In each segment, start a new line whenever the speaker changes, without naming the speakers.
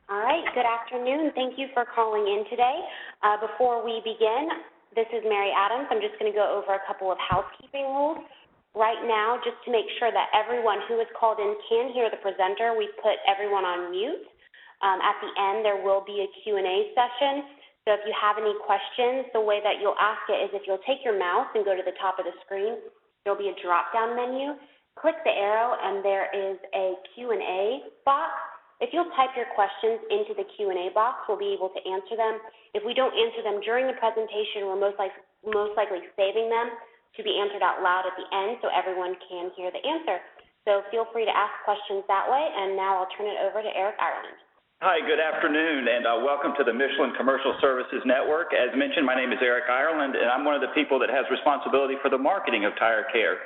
All right, good afternoon. Thank you for calling in today. Before we begin, this is Mary Adams. I'm just going to go over a couple of housekeeping rules. Right now, just to make sure that everyone who is called in can hear the presenter, we've put everyone on mute. At the end, there will be a Q&A session. So if you have any questions, the way that you'll ask it is if you'll take your mouse and go to the top of the screen, there'll be a drop-down menu. Click the arrow, and there is a Q&A box. If you'll type your questions into the Q&A box, we'll be able to answer them. If we don't answer them during the presentation, we're most likely saving them to be answered out loud at the end so everyone can hear the answer. So feel free to ask questions that way, and now I'll turn it over to Eric Ireland.
Hi, good afternoon, and welcome to the Michelin Commercial Services Network. As mentioned, my name is Eric Ireland, and I'm one of the people that has responsibility for the marketing of Tire Care.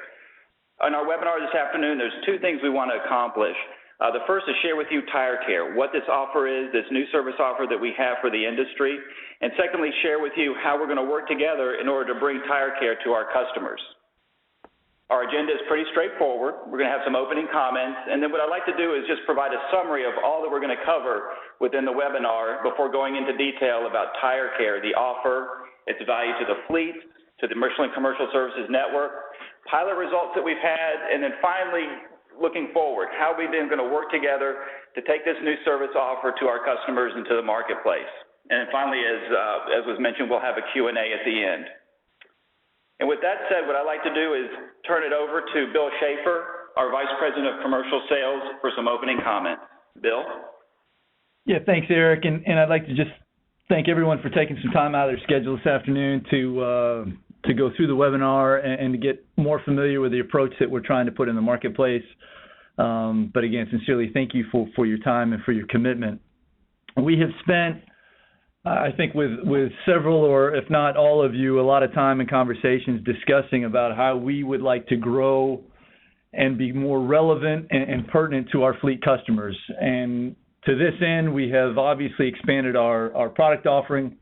On our webinar this afternoon, there's two things we want to accomplish. The first is share with you Tire Care, what this offer is, this new service offer that we have for the industry, and secondly, share with you how we're going to work together in order to bring Tire Care to our customers. Our agenda is pretty straightforward. We're going to have some opening comments, and then what I'd like to do is just provide a summary of all that we're going to cover within the webinar before going into detail about Tire Care, the offer, its value to the fleet, to the Michelin Commercial Services Network, pilot results that we've had, and then finally, looking forward, how we've been going to work together to take this new service offer to our customers and to the marketplace. And then finally, as was mentioned, we'll have a Q&A at the end. And with that said, what I'd like to do is turn it over to Bill Schaefer, our Vice President of Commercial Sales, for some opening comments. Bill?
Yeah, thanks, Eric. And I'd like to just thank everyone for taking some time out of their schedule this afternoon to go through the webinar and to get more familiar with the approach that we're trying to put in the marketplace. But again, sincerely, thank you for your time and for your commitment. We have spent, I think, with several, or if not all of you, a lot of time and conversations discussing about how we would like to grow and be more relevant and pertinent to our fleet customers. And to this end, we have obviously expanded our product offering,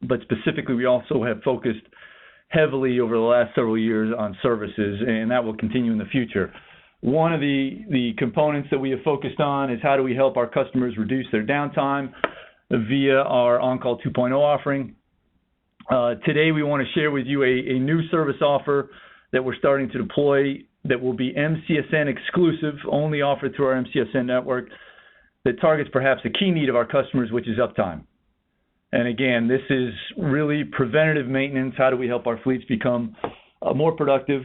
but specifically we also have focused heavily over the last several years on services, and that will continue in the future. One of the components that we have focused on is how do we help our customers reduce their downtime via our OnCall 2.0 offering. Today we want to share with you a new service offer that we're starting to deploy that will be MCSN exclusive, only offered through our MCSN network, that targets perhaps a key need of our customers, which is uptime. And again, this is really preventative maintenance. How do we help our fleets become more productive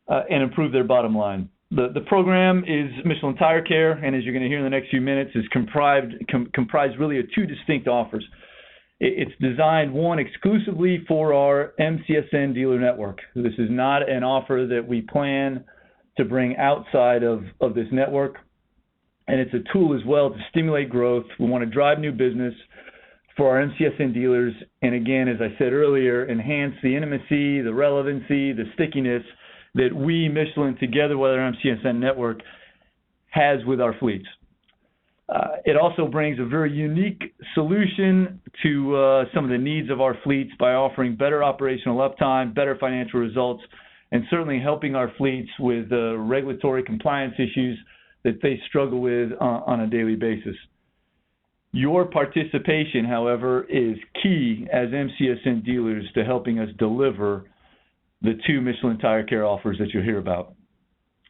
and improve their bottom line? The program is Michelin Tire Care, and as you're going to hear in the next few minutes, is comprised really of two distinct offers. It's designed, one, exclusively for our MCSN dealer network. This is not an offer that we plan to bring outside of this network, and it's a tool as well to stimulate growth. We want to drive new business for our MCSN dealers, and again, as I said earlier, enhance the intimacy, the relevancy, the stickiness that we, Michelin, together with our MCSN network, has with our fleets. It also brings a very unique solution to some of the needs of our fleets by offering better operational uptime, better financial results, and certainly helping our fleets with regulatory compliance issues that they struggle with on a daily basis. Your participation, however, is key as MCSN dealers to helping us deliver the two Michelin Tire Care offers that you'll hear about.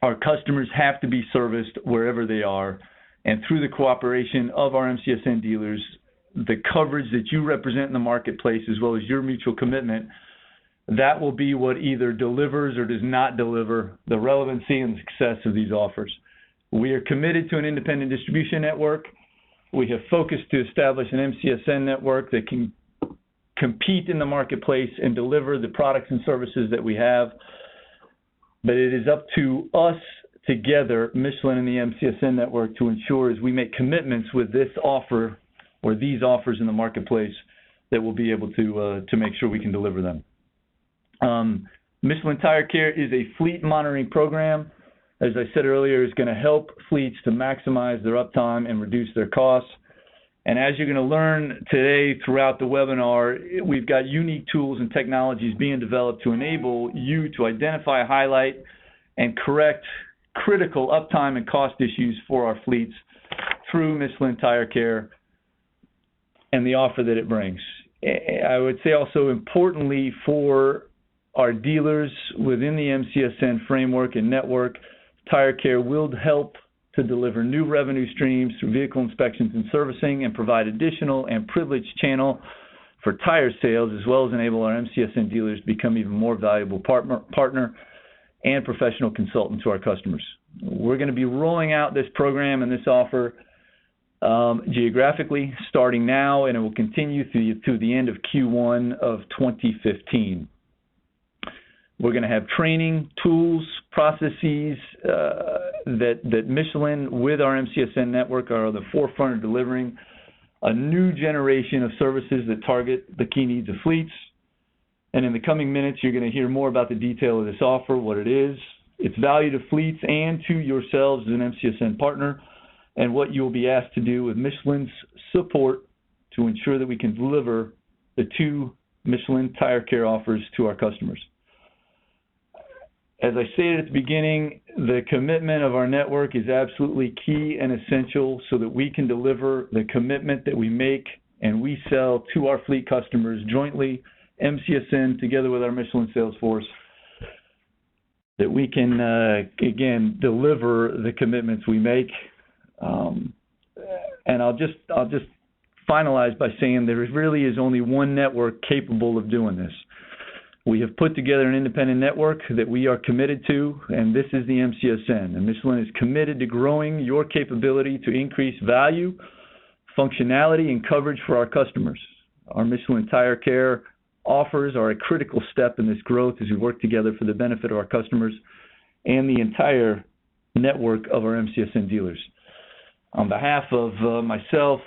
Our customers have to be serviced wherever they are, and through the cooperation of our MCSN dealers, the coverage that you represent in the marketplace, as well as your mutual commitment, that will be what either delivers or does not deliver the relevancy and success of these offers. We are committed to an independent distribution network. We have focused to establish an MCSN network that can compete in the marketplace and deliver the products and services that we have. But it is up to us together, Michelin and the MCSN network, to ensure as we make commitments with this offer or these offers in the marketplace that we'll be able to make sure we can deliver them. Michelin Tire Care is a fleet monitoring program. As I said earlier, it's going to help fleets to maximize their uptime and reduce their costs. And as you're going to learn today throughout the webinar, we've got unique tools and technologies being developed to enable you to identify, highlight, and correct critical uptime and cost issues for our fleets through Michelin Tire Care and the offer that it brings. I would say also importantly for our dealers within the MCSN framework and network, Tire Care will help to deliver new revenue streams through vehicle inspections and servicing and provide additional and privileged channel for tire sales, as well as enable our MCSN dealers to become even more valuable partner and professional consultant to our customers. We're going to be rolling out this program and this offer geographically starting now, and it will continue through the end of Q1 of 2015. We're going to have training, tools, processes that Michelin with our MCSN network are the forefront of delivering a new generation of services that target the key needs of fleets. And in the coming minutes, you're going to hear more about the detail of this offer, what it is, its value to fleets and to yourselves as an MCSN partner, and what you'll be asked to do with Michelin's support to ensure that we can deliver the two Michelin Tire Care offers to our customers. As I stated at the beginning, the commitment of our network is absolutely key and essential so that we can deliver the commitment that we make and we sell to our fleet customers jointly, MCSN together with our Michelin sales force, that we can, again, deliver the commitments we make. And I'll just finalize by saying there really is only one network capable of doing this. We have put together an independent network that we are committed to, and this is the MCSN. And Michelin is committed to growing your capability to increase value, functionality, and coverage for our customers. Our Michelin Tire Care offers are a critical step in this growth as we work together for the benefit of our customers and the entire network of our MCSN dealers. On behalf of myself,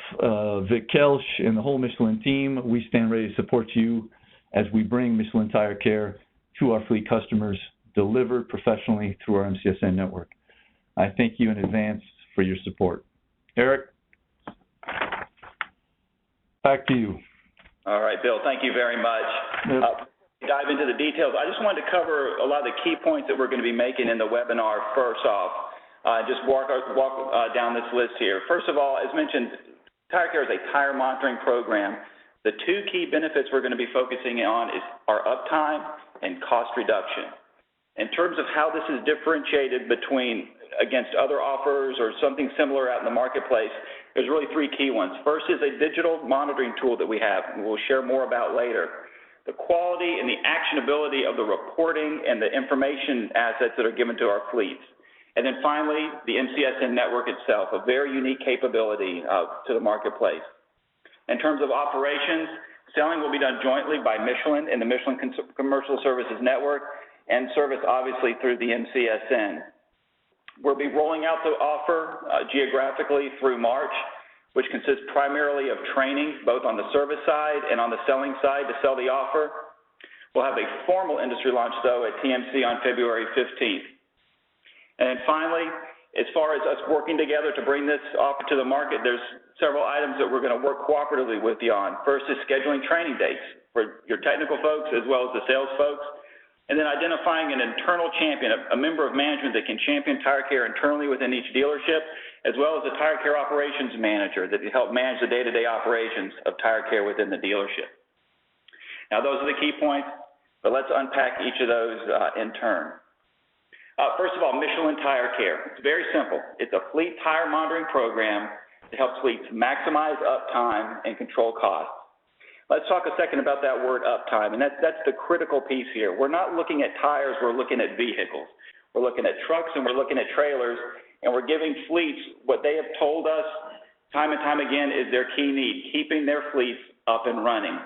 Vic Kelch, and the whole Michelin team, we stand ready to support you as we bring Michelin Tire Care to our fleet customers, delivered professionally through our MCSN network. I thank you in advance for your support. Eric, back to you.
All right, Bill, thank you very much.
Yep.
Dive into the details. I just wanted to cover a lot of the key points that we're going to be making in the webinar first off. Just walk down this list here. First of all, as mentioned, Tire Care is a tire monitoring program. The two key benefits we're going to be focusing on are uptime and cost reduction. In terms of how this is differentiated against other offers or something similar out in the marketplace, there's really three key ones. First is a digital monitoring tool that we have, and we'll share more about later. The quality and the actionability of the reporting and the information assets that are given to our fleets. And then finally, the MCSN network itself, a very unique capability to the marketplace. In terms of operations, selling will be done jointly by Michelin and the Michelin Commercial Services Network, and service obviously through the MCSN. We'll be rolling out the offer geographically through March, which consists primarily of training, both on the service side and on the selling side to sell the offer. We'll have a formal industry launch, though, at TMC on February 15th. And then finally, as far as us working together to bring this offer to the market, there's several items that we're going to work cooperatively with you on. First is scheduling training dates for your technical folks as well as the sales folks, and then identifying an internal champion, a member of management that can champion Tire Care internally within each dealership, as well as a Tire Care operations manager that can help manage the day-to-day operations of Tire Care within the dealership. Now, those are the key points, but let's unpack each of those in turn. First of all, Michelin Tire Care. It's very simple. It's a fleet tire monitoring program that helps fleets maximize uptime and control costs. Let's talk a second about that word uptime, and that's the critical piece here. We're not looking at tires, we're looking at vehicles. We're looking at trucks and we're looking at trailers, and we're giving fleets what they have told us time and time again is their key need, keeping their fleets up and running.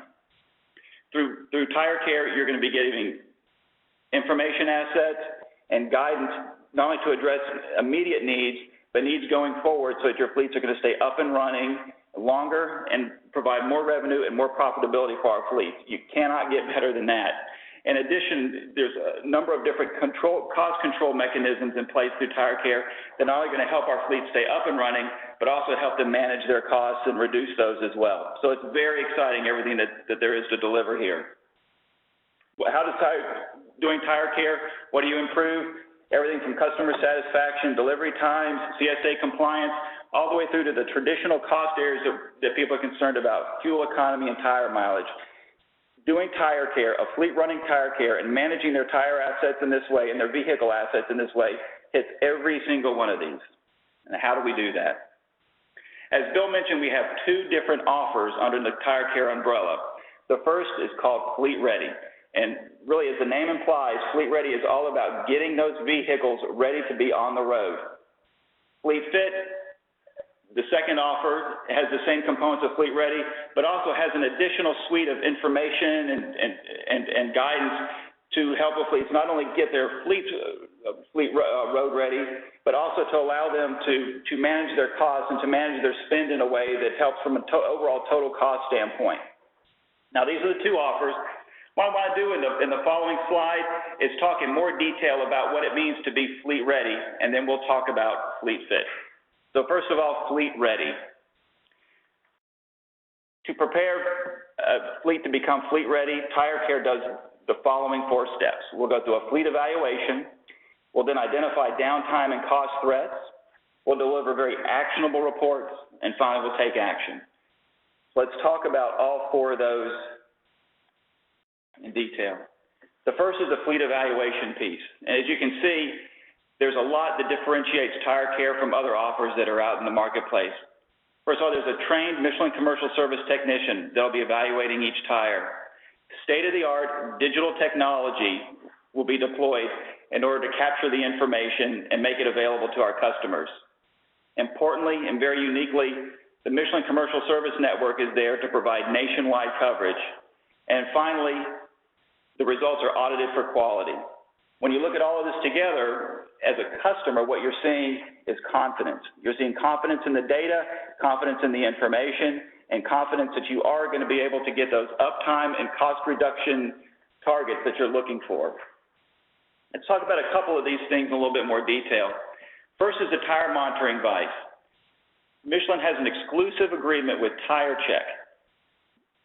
Through Tire Care, you're going to be getting information assets and guidance not only to address immediate needs, but needs going forward so that your fleets are going to stay up and running longer and provide more revenue and more profitability for our fleets. You cannot get better than that. In addition, there's a number of different cost control mechanisms in place through Tire Care that not only are going to help our fleets stay up and running, but also help them manage their costs and reduce those as well. So it's very exciting, everything that there is to deliver here. How does doing Tire Care, what do you improve? Everything from customer satisfaction, delivery times, CSA compliance, all the way through to the traditional cost areas that people are concerned about, fuel economy and tire mileage. Doing tire care, a fleet running tire care, and managing their tire assets in this way and their vehicle assets in this way hits every single one of these. And how do we do that? As Bill mentioned, we have two different offers under the tire care umbrella. The first is called Fleet Ready. And really, as the name implies, Fleet Ready is all about getting those vehicles ready to be on the road. Fleet Fit, the second offer, has the same components of Fleet Ready, but also has an additional suite of information and guidance to help with fleets not only get their fleet road ready, but also to allow them to manage their costs and to manage their spend in a way that helps from an overall total cost standpoint. Now, these are the two offers. What I want to do in the following slide is talk in more detail about what it means to be fleet ready, and then we'll talk about Fleet Fit. So first of all, fleet ready. To prepare a fleet to become fleet ready, Tire Care does the following 4 steps. We'll go through a fleet evaluation. We'll then identify downtime and cost threats. We'll deliver very actionable reports, and finally, we'll take action. Let's talk about all 4 of those in detail. The first is the fleet evaluation piece. And as you can see, there's a lot that differentiates Tire Care from other offers that are out in the marketplace. First of all, there's a trained Michelin Commercial Service technician that'll be evaluating each tire. State-of-the-art digital technology will be deployed in order to capture the information and make it available to our customers. Importantly and very uniquely, the Michelin Commercial Service Network is there to provide nationwide coverage. And finally, the results are audited for quality. When you look at all of this together, as a customer, what you're seeing is confidence. You're seeing confidence in the data, confidence in the information, and confidence that you are going to be able to get those uptime and cost reduction targets that you're looking for. Let's talk about a couple of these things in a little bit more detail. First is the tire monitoring device. Michelin has an exclusive agreement with Tire Check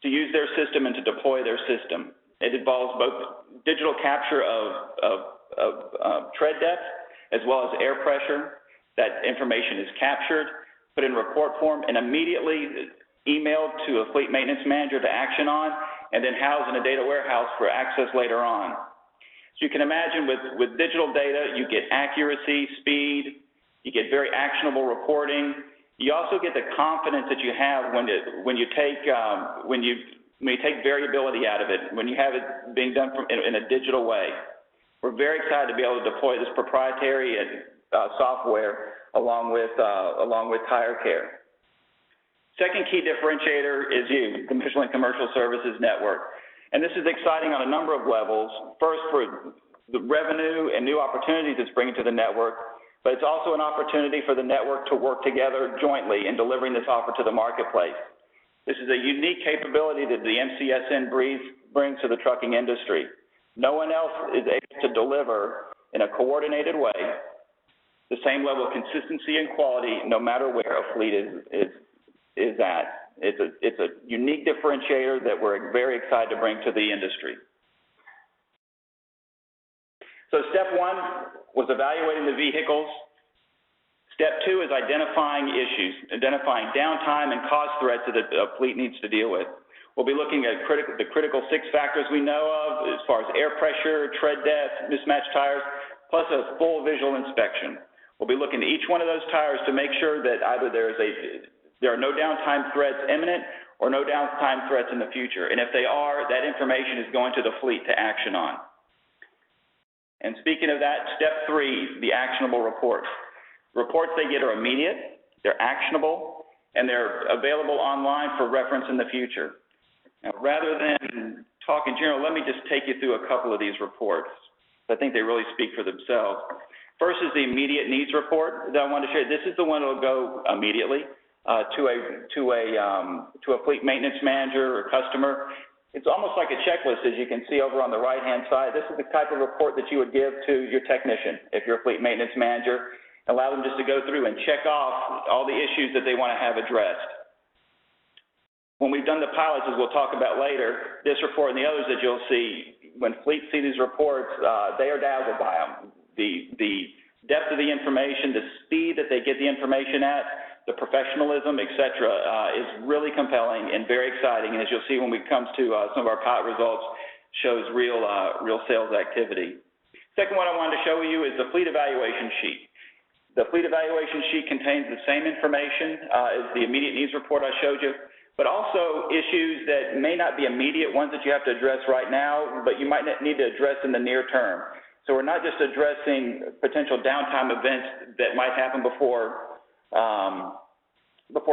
to use their system and to deploy their system. It involves both digital capture of tread depth as well as air pressure. That information is captured, put in report form, and immediately emailed to a fleet maintenance manager to action on, and then housed in a data warehouse for access later on. So you can imagine with digital data, you get accuracy, speed, you get very actionable reporting. You also get the confidence that you have when you take variability out of it, when you have it being done in a digital way. We're very excited to be able to deploy this proprietary software along with Tire Care. Second key differentiator is the Michelin Commercial Services Network. And this is exciting on a number of levels. First, for the revenue and new opportunities it's bringing to the network, but it's also an opportunity for the network to work together jointly in delivering this offer to the marketplace. This is a unique capability that the MCSN brings to the trucking industry. No one else is able to deliver in a coordinated way the same level of consistency and quality no matter where a fleet is at. It's a unique differentiator that we're very excited to bring to the industry. So step 1 was evaluating the vehicles. Step 2 is identifying issues, identifying downtime and cost threats that a fleet needs to deal with. We'll be looking at the critical 6 factors we know of as far as air pressure, tread depth, mismatched tires, plus a full visual inspection. We'll be looking at each one of those tires to make sure that either there are no downtime threats imminent or no downtime threats in the future. And if they are, that information is going to the fleet to action on. And speaking of that, step 3, the actionable reports. Reports they get are immediate, they're actionable, and they're available online for reference in the future. Now, rather than talk in general, let me just take you through a couple of these reports. I think they really speak for themselves. First is the immediate needs report that I want to share. This is the one that will go immediately to a fleet maintenance manager or customer. It's almost like a checklist, as you can see over on the right-hand side. This is the type of report that you would give to your technician if you're a fleet maintenance manager. Allow them just to go through and check off all the issues that they want to have addressed. When we've done the pilots, as we'll talk about later, this report and the others that you'll see, when fleets see these reports, they are dazzled by them. The depth of the information, the speed that they get the information at, the professionalism, et cetera, is really compelling and very exciting. And as you'll see when we come to some of our pilot results, shows real sales activity. Second one I wanted to show you is the fleet evaluation sheet. The fleet evaluation sheet contains the same information as the immediate needs report I showed you, but also issues that may not be immediate, ones that you have to address right now, but you might need to address in the near term. So we're not just addressing potential downtime events that might happen before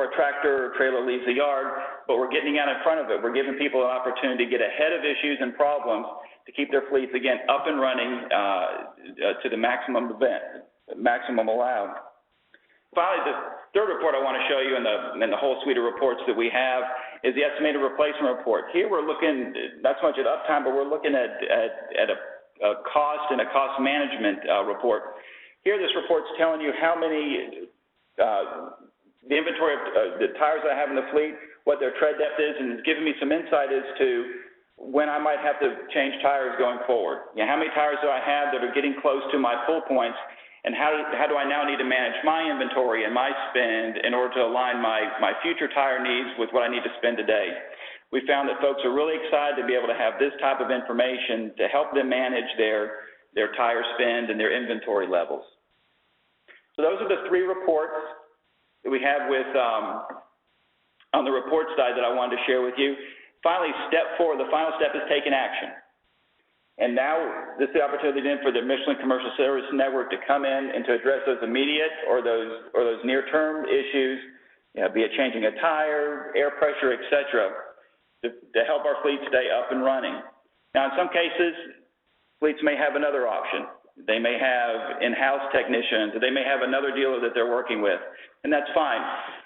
a tractor or trailer leaves the yard, but we're getting out in front of it. We're giving people an opportunity to get ahead of issues and problems to keep their fleets, again, up and running to the maximum allowed. Finally, the third report I want to show you in the whole suite of reports that we have is the estimated replacement report. Here we're looking not so much at uptime, but we're looking at a cost and a cost management report. Here this report's telling you how many the inventory of the tires that I have in the fleet, what their tread depth is, and it's giving me some insight as to when I might have to change tires going forward. You know, how many tires do I have that are getting close to my pull points, and how do I now need to manage my inventory and my spend in order to align my future tire needs with what I need to spend today. We found that folks are really excited to be able to have this type of information to help them manage their tire spend and their inventory levels. So those are the three reports that we have with on the report side that I wanted to share with you. Finally, step 4, the final step is taking action. And now this is the opportunity then for the Michelin Commercial Service Network to come in and to address those immediate or those near-term issues, you know, be it changing a tire, air pressure, et cetera, to help our fleet stay up and running. Now, in some cases, fleets may have another option. They may have in-house technicians, or they may have another dealer that they're working with, and that's fine.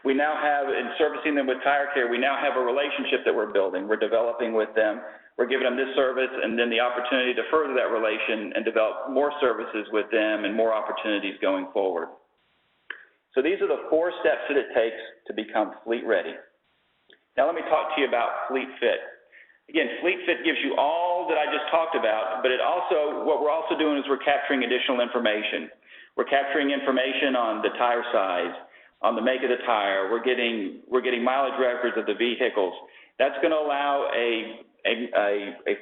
We now have, in servicing them with Tire Care, we now have a relationship that we're building. We're developing with them. We're giving them this service and then the opportunity to further that relation and develop more services with them and more opportunities going forward. So these are the 4 steps that it takes to become fleet ready. Now let me talk to you about Fleet Fit. Again, Fleet Fit gives you all that I just talked about, but what we're also doing is we're capturing additional information. We're capturing information on the tire size, on the make of the tire. We're getting mileage records of the vehicles. That's going to allow a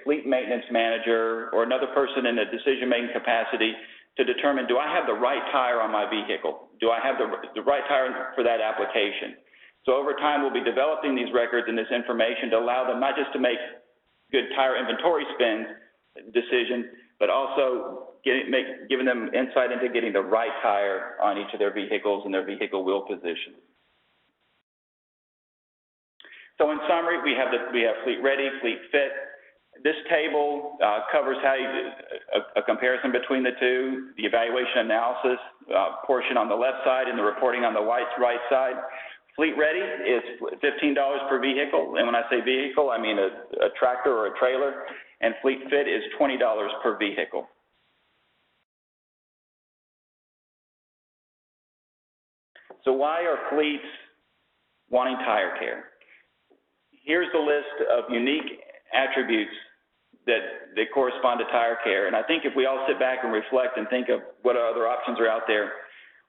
fleet maintenance manager or another person in a decision-making capacity to determine, do I have the right tire on my vehicle? Do I have the right tire for that application? So over time, we'll be developing these records and this information to allow them not just to make good tire inventory spend decisions, but also giving them insight into getting the right tire on each of their vehicles and their vehicle wheel positions. So in summary, we have Fleet Ready, Fleet Fit. This table covers a comparison between the two, the evaluation analysis portion on the left side and the reporting on the right side. Fleet Ready is $15 per vehicle, and when I say vehicle, I mean a tractor or a trailer, and Fleet Fit is $20 per vehicle. So why are fleets wanting Tire Care? Here's the list of unique attributes that correspond to Tire Care, and I think if we all sit back and reflect and think of what other options are out there,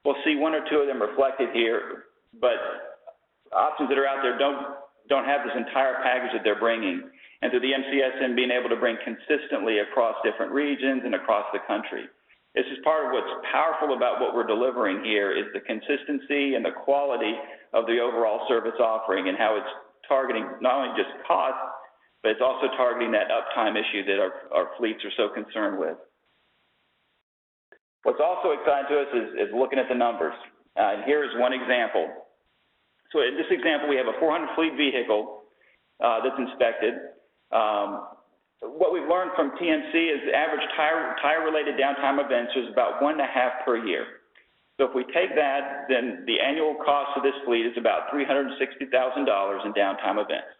we'll see 1 or 2 of them reflected here, but options that are out there don't have this entire package that they're bringing, and through the MCSN being able to bring consistently across different regions and across the country. This is part of what's powerful about what we're delivering here is the consistency and the quality of the overall service offering and how it's targeting not only just cost, but it's also targeting that uptime issue that our fleets are so concerned with. What's also exciting to us is looking at the numbers. And here is one example. So in this example, we have a 400 fleet vehicle that's inspected. What we've learned from TMC is the average tire-related downtime events is about 1.5 per year. So if we take that, then the annual cost of this fleet is about $360,000 in downtime events.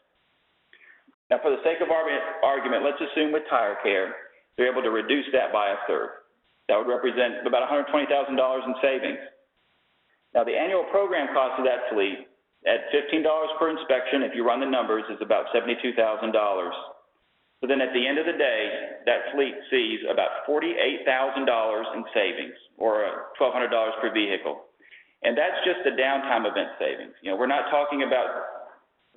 Now, for the sake of argument, let's assume with Tire Care, they're able to reduce that by 1/3. That would represent about $120,000 in savings. Now, the annual program cost of that fleet at $15 per inspection, if you run the numbers, is about $72,000. So then at the end of the day, that fleet sees about $48,000 in savings, or $1,200 per vehicle. And that's just the downtime event savings. You know, we're not talking about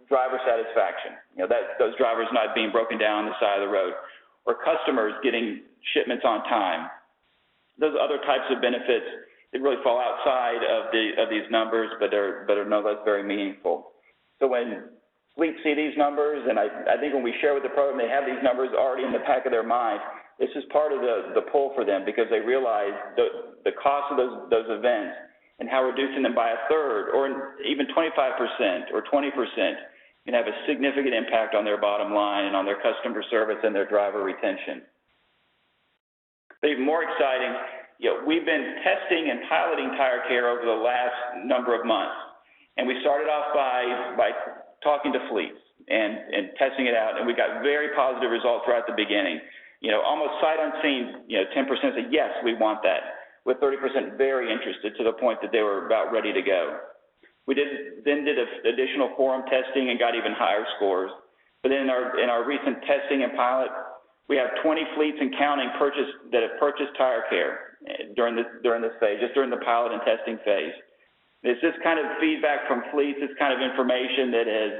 driver satisfaction, you know, those drivers not being broken down on the side of the road, or customers getting shipments on time. Those other types of benefits that really fall outside of these numbers, but are no less very meaningful. So when fleets see these numbers, and I think when we share with the program, they have these numbers already in the back of their mind. This is part of the pull for them, because they realize the cost of those events and how reducing them by a third or even 25% or 20% can have a significant impact on their bottom line and on their customer service and their driver retention. But even more exciting, you know, we've been testing and piloting Tire Care over the last number of months. And we started off by talking to fleets and testing it out, and we got very positive results right at the beginning. You know, almost sight unseen, you know, 10% said, yes, we want that, with 30% very interested, to the point that they were about ready to go. We then did additional forum testing and got even higher scores. But in our recent testing and pilot, we have 20 fleets and counting that have purchased Tire Care during this phase, just during the pilot and testing phase. It's this kind of feedback from fleets, this kind of information that has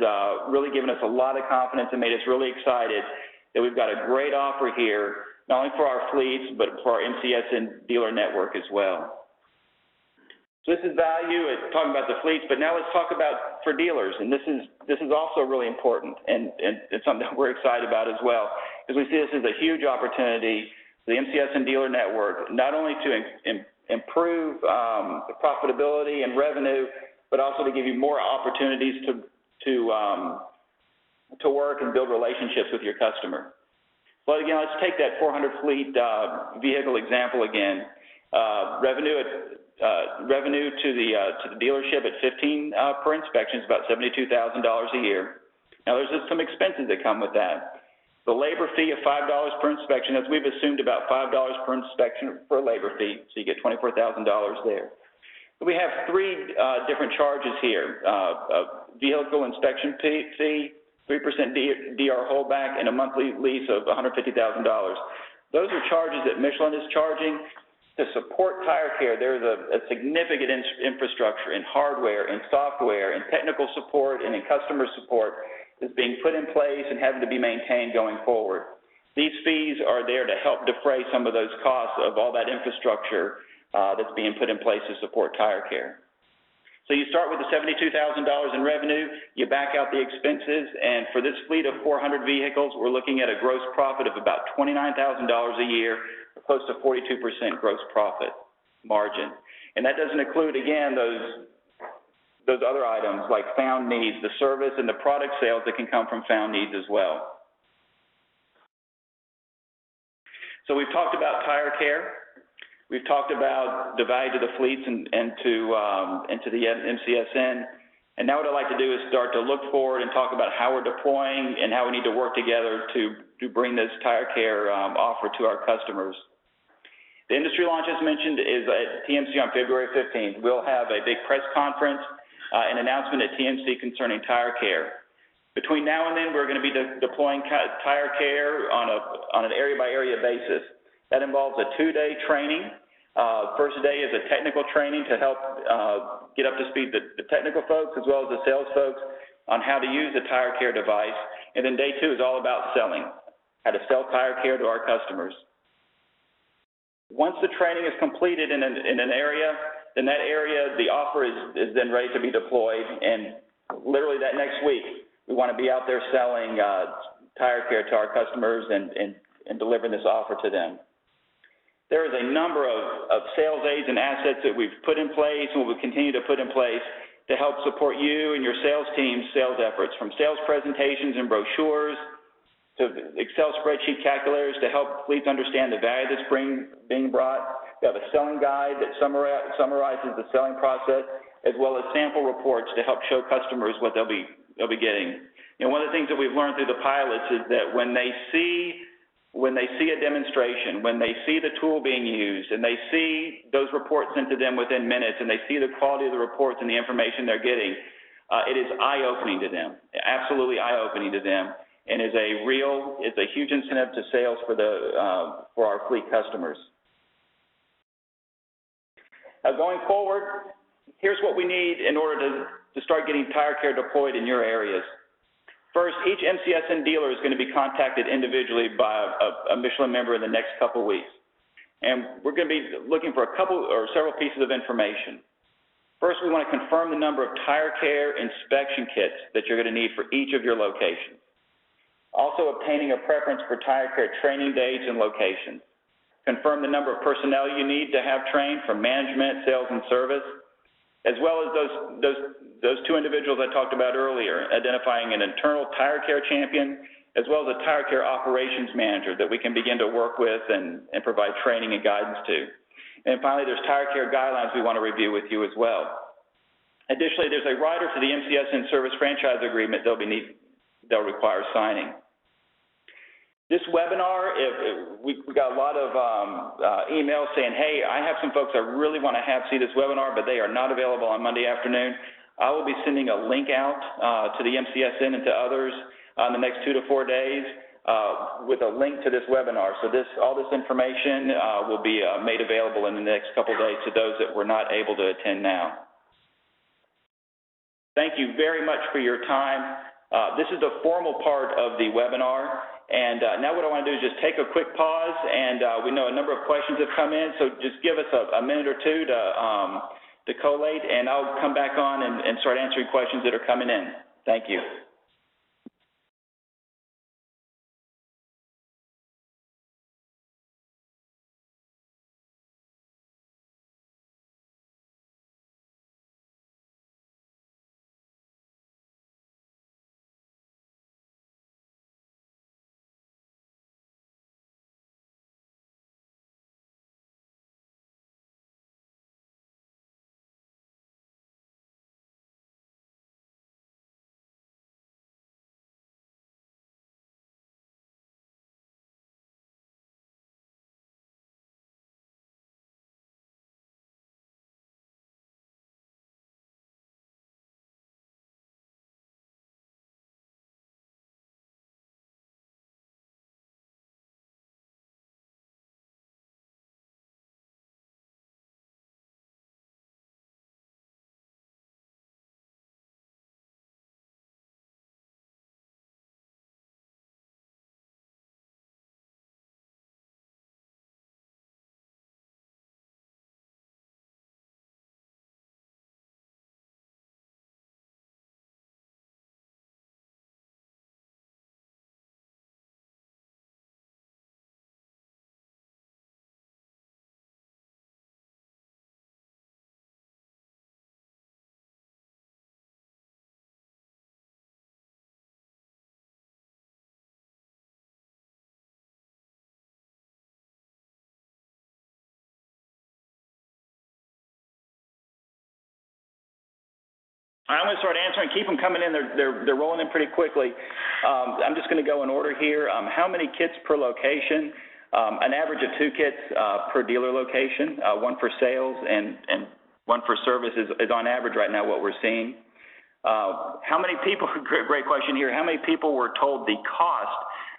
really given us a lot of confidence and made us really excited that we've got a great offer here, not only for our fleets, but for our MCS and dealer network as well. So this is value, talking about the fleets, but now let's talk about for dealers. And this is also really important, and it's something that we're excited about as well, because we see this as a huge opportunity for the MCS and dealer network, not only to improve the profitability and revenue, but also to give you more opportunities to work and build relationships with your customer. But again, let's take that 400 fleet vehicle example again. Revenue to the dealership at 15 per inspection is about $72,000 a year. Now, there's just some expenses that come with that. The labor fee of $5 per inspection, as we've assumed about $5 per inspection for a labor fee, so you get $24,000 there. But we have three different charges here: a vehicle inspection fee, 3% DR holdback, and a monthly lease of $150,000. Those are charges that Michelin is charging to support Tire Care. There's a significant infrastructure in hardware, in software, in technical support, and in customer support that's being put in place and having to be maintained going forward. These fees are there to help defray some of those costs of all that infrastructure that's being put in place to support Tire Care. So you start with the $72,000 in revenue, you back out the expenses, and for this fleet of 400 vehicles, we're looking at a gross profit of about $29,000 a year, or close to 42% gross profit margin. And that doesn't include, again, those other items like found needs, the service and the product sales that can come from found needs as well. So we've talked about Tire Care. We've talked about the value to the fleets and to the MCSN. And now what I'd like to do is start to look forward and talk about how we're deploying and how we need to work together to bring this Tire Care offer to our customers. The industry launch, as mentioned, is at TMC on February 15th. We'll have a big press conference, an announcement at TMC concerning Tire Care. Between now and then, we're going to be deploying Tire Care on an area-by-area basis. That involves a 2-day training. First day is a technical training to help get up to speed the technical folks as well as the sales folks on how to use the Tire Care device. And then day 2 is all about selling, how to sell Tire Care to our customers. Once the training is completed in an area, then that area, the offer is then ready to be deployed. And literally that next week, we want to be out there selling Tire Care to our customers and delivering this offer to them. There is a number of sales aids and assets that we've put in place and will continue to put in place to help support you and your sales team's sales efforts, from sales presentations and brochures to Excel spreadsheet calculators to help fleets understand the value that's being brought. We have a selling guide that summarizes the selling process, as well as sample reports to help show customers what they'll be getting. You know, one of the things that we've learned through the pilots is that when they see a demonstration, when they see the tool being used, and they see those reports sent to them within minutes, and they see the quality of the reports and the information they're getting, it is eye-opening to them, absolutely eye-opening to them, and it's a huge incentive to sales for our fleet customers. Going forward, here's what we need in order to start getting tire care deployed in your areas. First, each MCSN dealer is going to be contacted individually by a Michelin member in the next couple weeks. And we're going to be looking for a couple or several pieces of information. First, we want to confirm the number of tire care inspection kits that you're going to need for each of your locations. Also, obtaining a preference for tire care training dates and locations. Confirm the number of personnel you need to have trained from management, sales, and service, as well as those two individuals I talked about earlier, identifying an internal tire care champion, as well as a tire care operations manager that we can begin to work with and provide training and guidance to. And finally, there's tire care guidelines we want to review with you as well. Additionally, there's a rider to the MCSN service franchise agreement they'll require signing. This webinar, we got a lot of emails saying, hey, I have some folks I really want to see this webinar, but they are not available on Monday afternoon. I will be sending a link out to the MCSN and to others in the next 2 to 4 days with a link to this webinar. So all this information will be made available in the next couple of days to those that were not able to attend now. Thank you very much for your time. This is the formal part of the webinar. And now what I want to do is just take a quick pause, and we know a number of questions have come in, so just give us a minute or two to collate, and I'll come back on and start answering questions that are coming in. Thank you. I'm going to start answering. Keep them coming in. They're rolling in pretty quickly. I'm just going to go in order here. How many kits per location? An average of 2 kits per dealer location, 1 for sales and 1 for service is on average right now what we're seeing. How many people, great question here, how many people were told the cost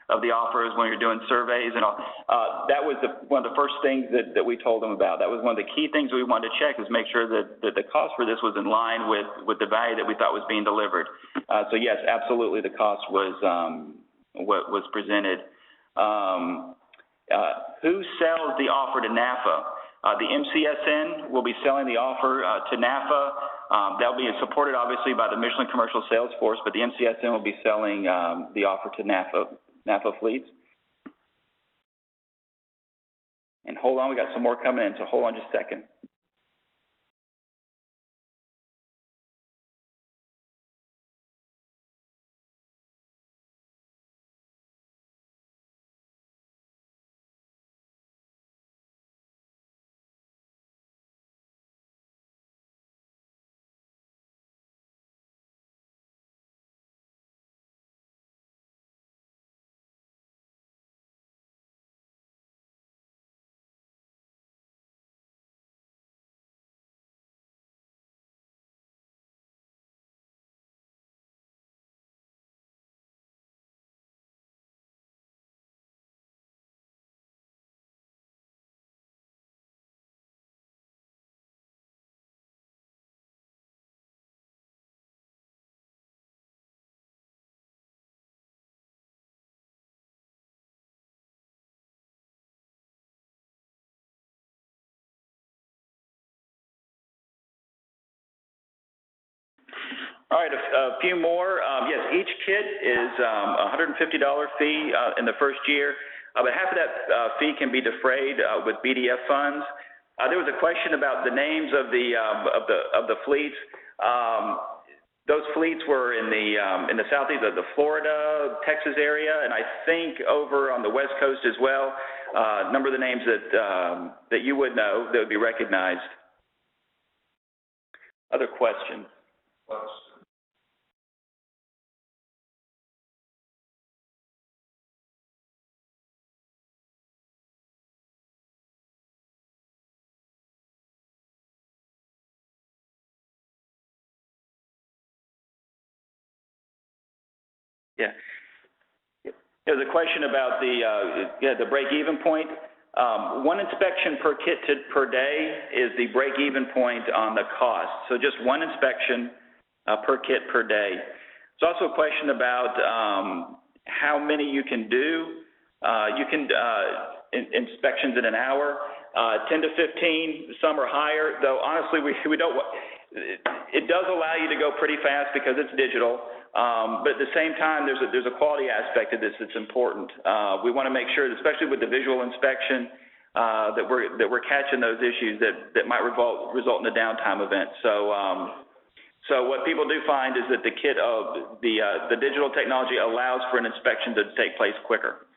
of the offers when you're doing surveys and all? That was one of the first things that we told them about. That was one of the key things we wanted to check, is make sure that the cost for this was in line with the value that we thought was being delivered. So yes, absolutely, the cost was what was presented. Who sells the offer to NAFA? The MCSN will be selling the offer to NAFA. That'll be supported obviously by the Michelin Commercial Sales Force, but the MCSN will be selling the offer to NAFA fleets. And hold on, we got some more coming in, so hold on just a second. All right, a few more. Yes, each kit is a $150 fee in the first year, but half of that fee can be defrayed with BDF funds. There was a question about the names of the fleets. Those fleets were in the southeast of the Florida, Texas area, and I think over on the West Coast as well. A number of the names that you would know that would be recognized. Other questions? Yeah. There's a question about the break-even point. One inspection per kit per day is the break-even point on the cost. So just one inspection per kit per day. There's also a question about how many you can do. You can inspections in an hour, 10 to 15. Some are higher, though. Honestly, we don't. It does allow you to go pretty fast because it's digital. But at the same time, there's a quality aspect of this that's important. We want to make sure, especially with the visual inspection, that we're catching those issues that might result in a downtime event. So what people do find is that the kit of the digital technology allows for an inspection to take place quicker.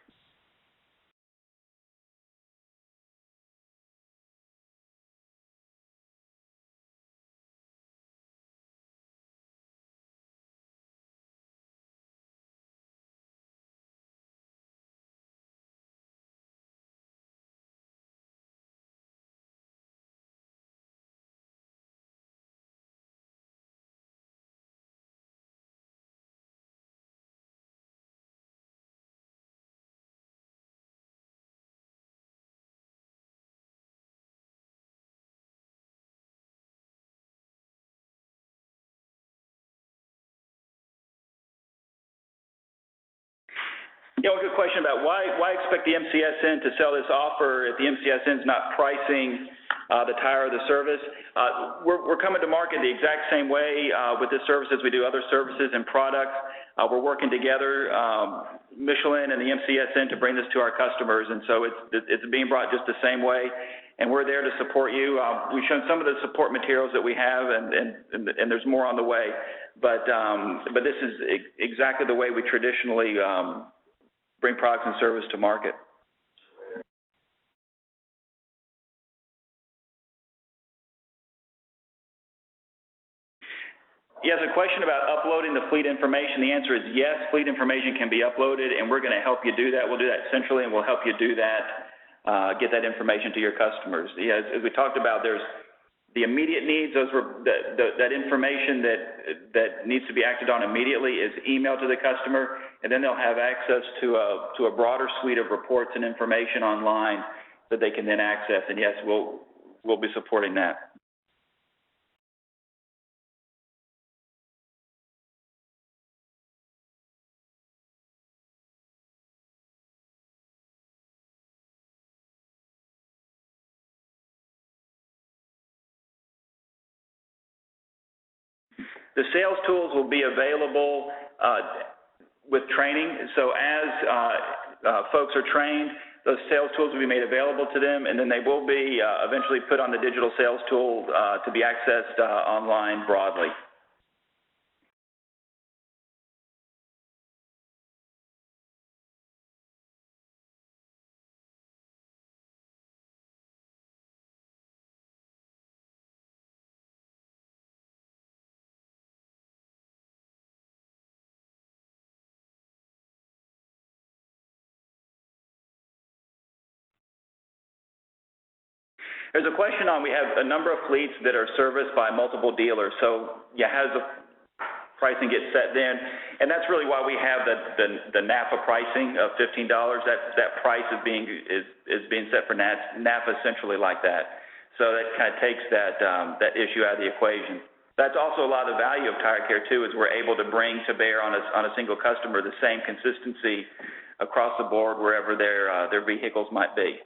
Yeah, well, good question about why expect the MCSN to sell this offer if the MCSN is not pricing the tire or the service. We're coming to market the exact same way with this service as we do other services and products. We're working together, Michelin and the MCSN, to bring this to our customers, and so it's being brought just the same way. And we're there to support you. We've shown some of the support materials that we have, and there's more on the way. But this is exactly the way we traditionally bring products and service to market. Yes, a question about uploading the fleet information. The answer is yes, fleet information can be uploaded, and we're going to help you do that. We'll do that centrally, and we'll help you do that, get that information to your customers. Yeah, as we talked about, there's the immediate needs. Those were that information that needs to be acted on immediately is emailed to the customer, and then they'll have access to a broader suite of reports and information online that they can then access. And yes, we'll be supporting that. The sales tools will be available with training. So as folks are trained, those sales tools will be made available to them, and then they will be eventually put on the digital sales tool to be accessed online broadly. There's a question on, we have a number of fleets that are serviced by multiple dealers. So yeah, how does the pricing get set then? And that's really why we have the NAPA pricing of $15. That price is being set for NAPA essentially like that. So that kind of takes that issue out of the equation. That's also a lot of the value of Tire Care too, is we're able to bring to bear on a single customer the same consistency across the board wherever their vehicles might be.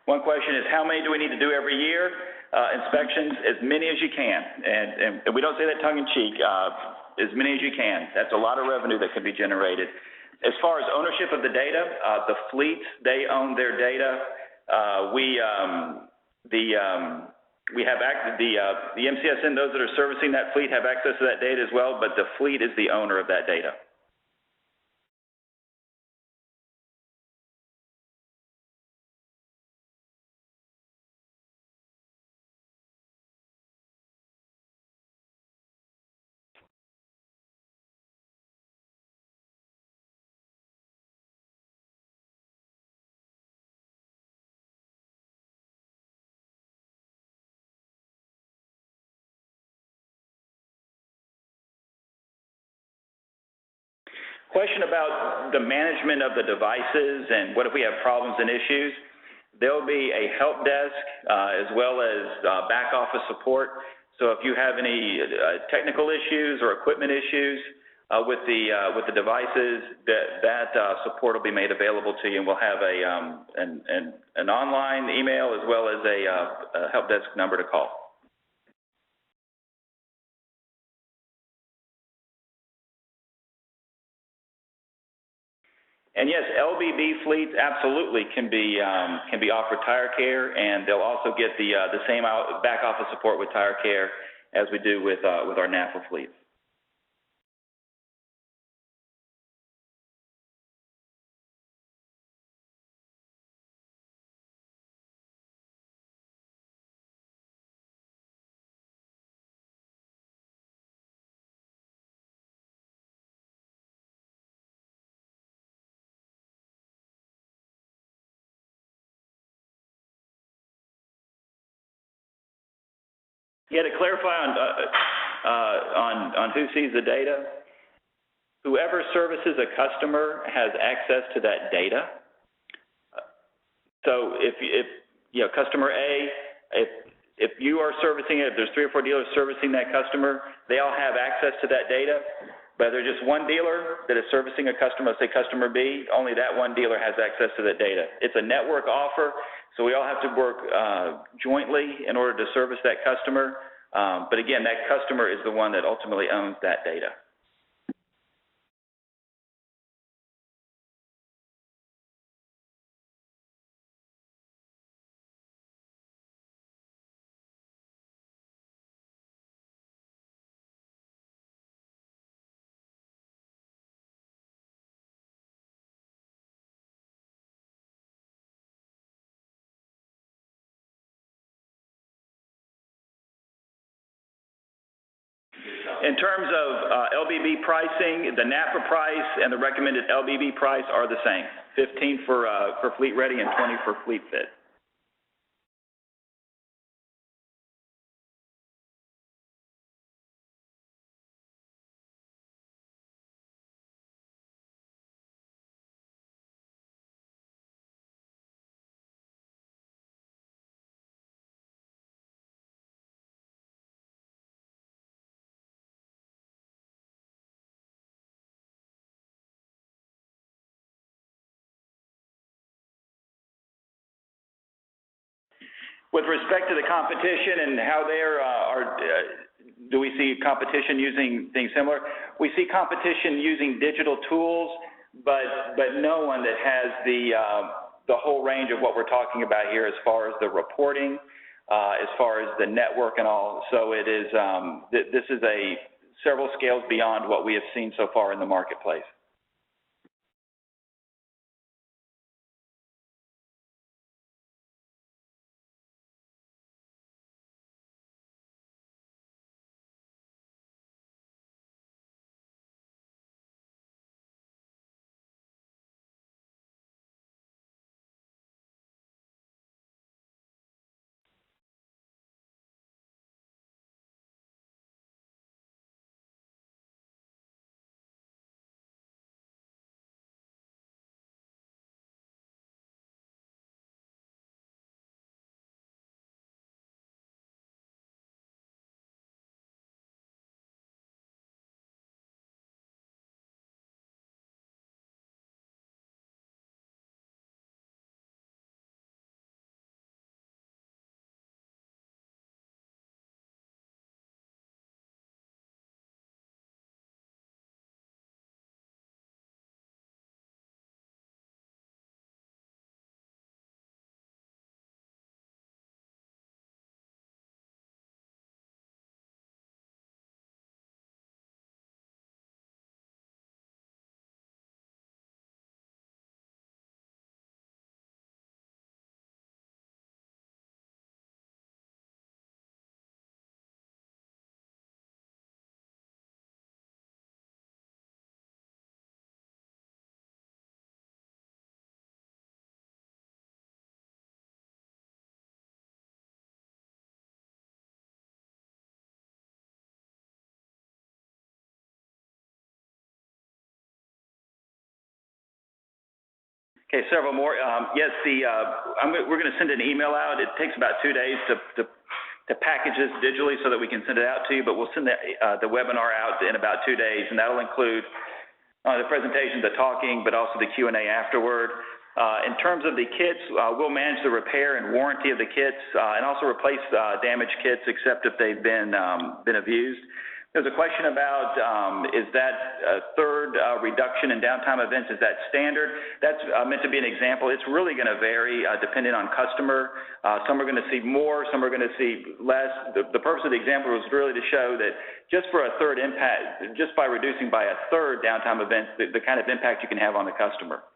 One question is, how many do we need to do every year? Inspections, as many as you can. And we don't say that tongue in cheek, as many as you can. That's a lot of revenue that can be generated. As far as ownership of the data, the fleets, they own their data. We have the MCSN, those that are servicing that fleet have access to that data as well, but the fleet is the owner of that data. Question about the management of the devices and what if we have problems and issues. There'll be a help desk as well as back office support. So if you have any technical issues or equipment issues with the devices, that support will be made available to you, and we'll have an online email as well as a help desk number to call. And yes, LBB fleets absolutely can be offered Tire Care, and they'll also get the same back office support with Tire Care as we do with our NAPA fleets. Yeah, to clarify on who sees the data, whoever services a customer has access to that data. So if customer A, if you are servicing it, if there's 3 or 4 dealers servicing that customer, they all have access to that data. But there's just one dealer that is servicing a customer, let's say customer B, only that one dealer has access to that data. It's a network offer, so we all have to work jointly in order to service that customer. But again, that customer is the one that ultimately owns that data. In terms of LBB pricing, the NAPA price and the recommended LBB price are the same, 15 for fleet ready and 20 for fleet fit. With respect to the competition and how do we see competition using things similar? We see competition using digital tools, but no one that has the whole range of what we're talking about here as far as the reporting, as far as the network and all. So it is this is several scales beyond what we have seen so far in the marketplace. Okay, several more. Yes, we're going to send an email out. It takes about 2 days to package this digitally so that we can send it out to you, but we'll send the webinar out in about 2 days, and that'll include the presentation, the talking, but also the Q&A afterward. In terms of the kits, we'll manage the repair and warranty of the kits and also replace damaged kits except if they've been abused. There's a question about is that a third reduction in downtime events, is that standard? That's meant to be an example. It's really going to vary depending on customer. Some are going to see more, some are going to see less. The purpose of the example was really to show that just for a third impact, just by reducing by a third downtime events, the kind of impact you can have on the customer.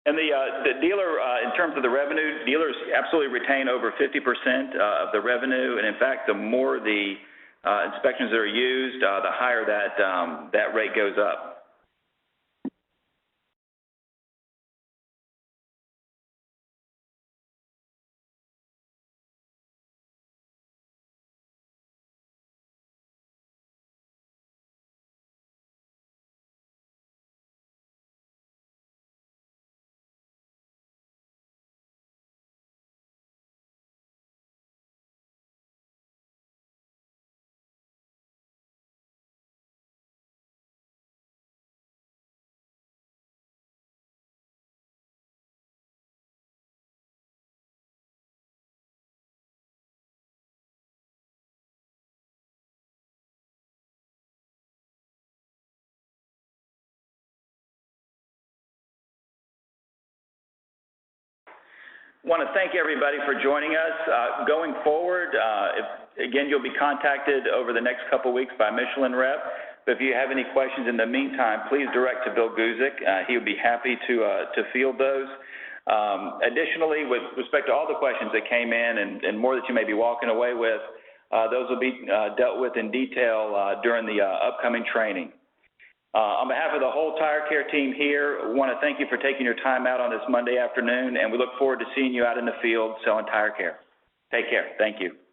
And the dealer, in terms of the revenue, dealers absolutely retain over 50% of the revenue, and in fact, the more the inspections that are used, the higher that rate goes up. I want to thank everybody for joining us. Going forward, again, you'll be contacted over the next couple weeks by Michelin rep. But if you have any questions in the meantime, please direct to Bill Guzik. He would be happy to field those. Additionally, with respect to all the questions that came in and more that you may be walking away with, those will be dealt with in detail during the upcoming training. On behalf of the whole Tire Care team here, we want to thank you for taking your time out on this Monday afternoon, and we look forward to seeing you out in the field selling tire care. Take care. Thank you.